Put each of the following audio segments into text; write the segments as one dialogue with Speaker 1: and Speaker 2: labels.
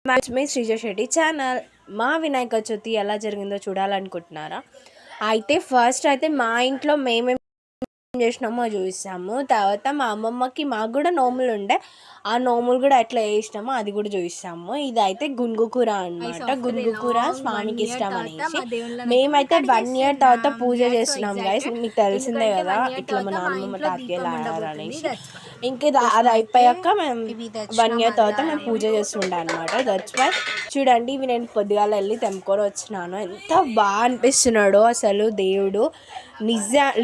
Speaker 1: మీ Sreeja Shetty channel. మా వినాయక చవితి ఎలా జరిగిందో చూడాలనుకుంటున్నారా? అయితే ఫస్ట్ అయితే మా ఇంట్లో మేమేం చేసినామో చూపిస్తాము. తర్వాత మా అమ్మమ్మకి మాకు కూడా నోములు ఉండే, ఆ నోములు కూడా ఎట్లా చేసినామో అది కూడా చూపిస్తాము. ఇదైతే గునుగు కూర అనమాట. గునుగు కూర స్వామికి ఇష్టం అనేసి మేమైతే 1 year తర్వాత పూజ చేస్తున్నాం గైస్. మీకు తెలిసిందే కదా, ఇట్లా మా నాన్నమ్మ తాతయ్యలు ఆడారనేసి. ఇంకా అది అయిపోయాక మేము 1 year తర్వాత మేము పూజ చేస్తుండే అనమాట. దట్స్ వై చూడండి, ఇవి నేను పొద్దుగాల వెళ్ళి తెంపుకొని వచ్చినాను. ఎంత బాగా అనిపిస్తున్నాడో అసలు దేవుడు,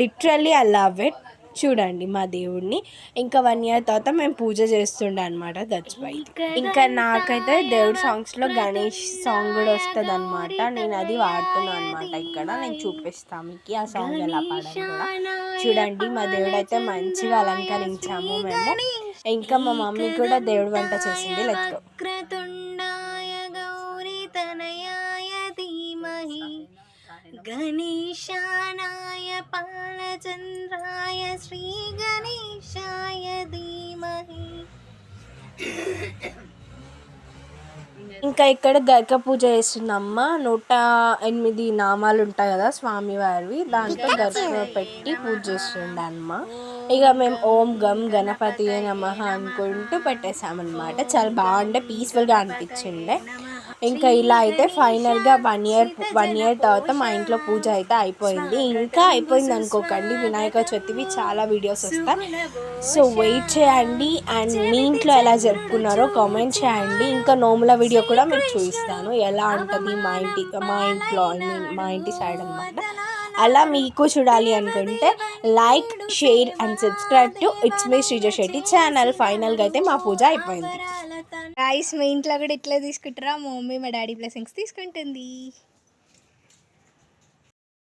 Speaker 1: లిటరల్లీ ఐ లవ్ ఇట్. చూడండి మా దేవుడిని. ఇంకా 1 year తర్వాత మేము పూజ చేస్తుండే అనమాట. That's why. ఇంకా నాకైతే దేవుడి సాంగ్స్లో గణేష్ సాంగ్ కూడా వస్తుంది అనమాట. నేను అది వాడుతున్నాను అనమాట. ఇక్కడ నేను చూపిస్తాను మీకు ఆ సాంగ్ ఎలా పాడాలి కూడా. చూడండి మా దేవుడు అయితే మంచిగా అలంకరించాము మేము. ఇంకా మా మమ్మీ కూడా దేవుడు వంట చేసింది. Let's go.
Speaker 2: గణేశానాయ పాలచంద్రాయ శ్రీ గణేశాయ ధీమహి.
Speaker 1: ఇంకా ఇక్కడ గరిక పూజ చేస్తుందమ్మ. 108 నామాలు ఉంటాయి కదా స్వామివారివి, దాంట్లో గరిక పెట్టి పూజ చేస్తుండే అమ్మ. ఇక మేము ఓం గం గణపతి నమః అనుకుంటూ పెట్టేసామన్నమాట. చాలా బాగుండే, పీస్ఫుల్గా అనిపించిండే. ఇంకా ఇలా అయితే ఫైనల్గా 1 year తర్వాత మా ఇంట్లో పూజ అయితే అయిపోయింది. ఇంకా అయిపోయింది అనుకోకండి, వినాయక చవితివి చాలా వీడియోస్ వస్తాయి. సో వెయిట్ చేయండి. అండ్ మీ ఇంట్లో ఎలా జరుపుకున్నారో కామెంట్ చేయండి. ఇంకా నోముల వీడియో కూడా మీకు చూపిస్తాను ఎలా ఉంటుంది మా ఇంట్లో, మా ఇంటి సైడ్ అనమాట. అలా మీకు చూడాలి అనుకుంటే like, share and subscribe to it's me Sreeja Shetty channel. ఫైనల్గా అయితే మా పూజ అయిపోయింది.
Speaker 2: గైస్, మీ ఇంట్లో కూడా ఇట్లా తీసుకుంటారా? మా మమ్మీ మా డాడీ బ్లెస్సింగ్స్ తీసుకుంటుంది.